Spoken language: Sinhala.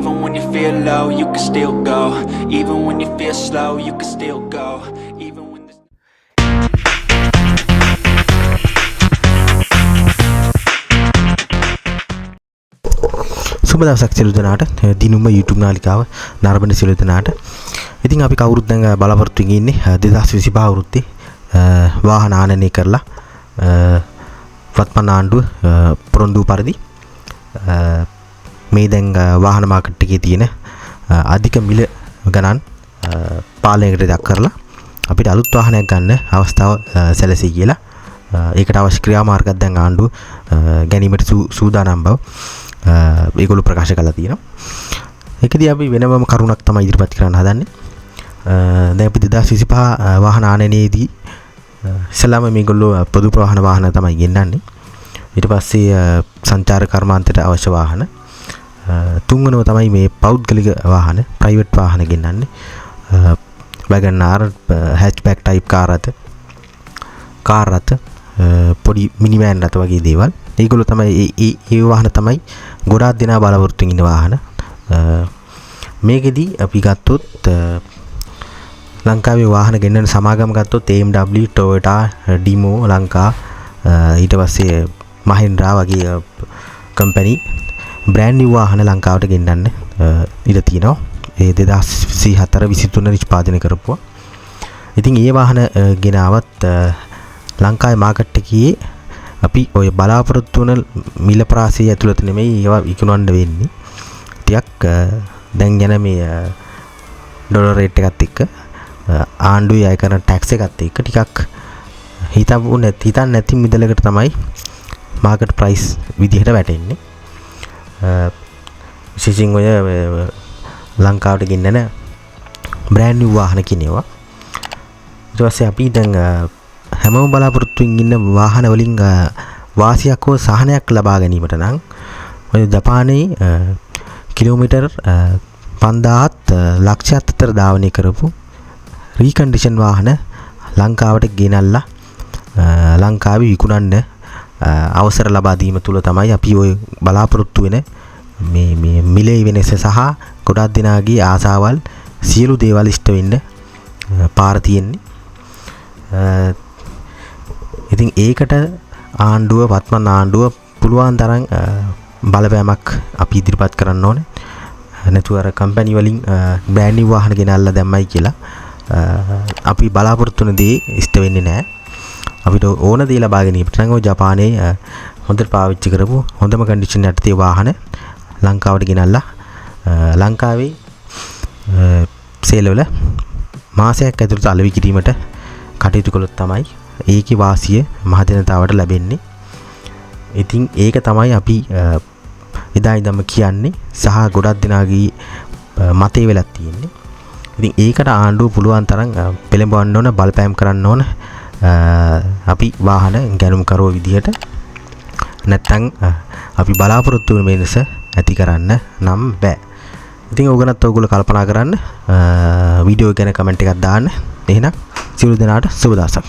Even when you feel low, you can still go. Even when you feel slow, you can still go. Even when the සුබ දවසක් සියලු දෙනාට. දිනුම YouTube නාලිකාව නරඹන සියලු දෙනාට. ඉතින් අපි කවුරුත් දැන් බලාපොරොත්තු වෙමින් ඉන්නේ 2025 අවුරුද්දේ වාහන ආනයනය කරලා වත්මන් ආණ්ඩුව පොරොන්දු පරිදි මේ දැන් වාහන මාකට් එකේ තියෙන අධික මිල ගණන් පාලනයකට ඉඩක් කරලා අපිට අලුත් වාහනයක් ගන්න අවස්ථාව සැලසී කියලා ඒකට අවශ්‍ය ක්‍රියාමාර්ගයක් දැන් ආණ්ඩුව ගැනීමට සූදානම් බව ඒගොල්ලෝ ප්‍රකාශ කළා තියෙනවා. ඒකදී අපි වෙනම කරුණක් තමයි ඉදිරිපත් කරන්න හදන්නේ. දැන් අපි 2025 වාහන ආනයනයේදී ඉස්සලාම මේගොල්ලෝ පොදු ප්‍රවාහන වාහන තමයි ගෙන්නන්නේ. ඊට පස්සේ සංචාර කර්මාන්තයට අවශ්‍ය වාහන තුන්වෙනව තමයි මේ පෞද්ගලික වාහන ප්‍රයිවට් වාහන ගෙන්නන්නේ. වැගන් ආර් හැච්බැක් ටයිප් කාර් රථ පොඩි මිනිවෑන් රථ වගේ දේවල්. ඒගොල්ලෝ තමයි ඒ වාහන තමයි ගොඩාක් දෙනා බලාපොරොත්තු වෙන වාහන. මේකෙදී අපි ගත්තොත් ලංකාවේ වාහන ගෙන්නන සමාගම ගත්තොත් AMW, Toyota, Dimo ලංකා ඊට පස්සේ මහින්ද්‍රා වගේ කම්පැනි බ්‍රෑන්ඩ් නිව් වාහන ලංකාවට ගෙන්නන්න ඉඩ තියෙනවා. ඒ 2024 23 නිෂ්පාදනය කරපුවා. ඉතින් ඒ වාහන ගෙනාවත් ලංකාවේ මාකට් එකේ අපි ඔය බලාපොරොත්තු වන මිල ප්‍රාසය ඇතුළත නෙමෙයි ඒවා විකුණන්න වෙන්නේ. ටිකක් දැන් යන මේ ඩොලර් රේට් එකත් එක්ක ආණ්ඩුවේ අය කරන ටැක්ස් එකත් එක්ක ටිකක් හිතන්න නැති මිදලකට තමයි මාකට් ප්‍රයිස් විදිහට වැටෙන්නේ. විශේෂයෙන් ඔය ලංකාවට ගෙන්නන බ්‍රෑන්ඩ් නිව් වාහන කියනවා. ඊට පස්සේ අපි දැන් හැමෝම බලාපොරොත්තු ඉන්න වාහන වලින් වාසියක් හෝ සහනයක් ලබා ගැනීමට නම් ඔය ජපානයේ කිලෝමීටර් 5000ත් ලක්ෂයක් අතර ධාවනය කරපු රීකන්ඩිෂන් වාහන ලංකාවට ගෙනල්ලා ලංකාවේ විකුණන්න අවසර ලබා දීම තුල තමයි අපි ඔය බලාපොරොත්තු වෙන මේ මිලේ වෙනස සහ ගොඩක් දෙනාගේ ආසාවල් සියලු දේවල් ඉෂ්ට වෙන්න පාර තියෙන්නේ. ඉතින් ඒකට ආණ්ඩුව වත්මන් ආණ්ඩුව පුළුවන් තරම් බලපෑමක් අපි ඉදිරිපත් කරන්න ඕනේ. නැතුව අර කම්පැනි වලින් බ්‍රෑන්ඩ් නිව් වාහන ගෙනල්ලා දැම්මයි කියලා අපි බලාපොරොත්තු වෙන දේ ඉෂ්ට වෙන්නේ නැහැ. අපිට ඕන දේ ලබා ගැනීමට නම් ඔය ජපානයේ හොඳට පාවිච්චි කරපු හොඳම කන්ඩිෂන් යටතේ වාහන ලංකාවට ගෙනල්ලා ලංකාවේ සේල් වල මාසයක් ඇතුළත අලෙවි කිරීමට කටයුතු කළොත් තමයි ඒකේ වාසිය මහජනතාවට ලැබෙන්නේ. ඉතින් ඒක තමයි අපි එදා ඉඳන්ම කියන්නේ සහ ගොඩක් දෙනාගේ මතේ වෙලක් තියෙන්නේ. ඉතින් ඒකට ආණ්ඩුව පුළුවන් තරම් පෙළඹවන්න ඕන, බලපෑම් කරන්න ඕන අපි වාහන ගැනුම් කරෝ විදිහට. නැත්තම් අපි බලාපොරොත්තු වෙන වෙනස ඇති කරන්න නම් බෑ. ඉතින් ඕගොල්ලන්ත් ඕගොල්ලෝ කල්පනා කරන්න වීඩියෝ ගැන කමෙන්ට් එකක් දාන්න. එහෙනම් සියලු දෙනාට සුබ දවසක්.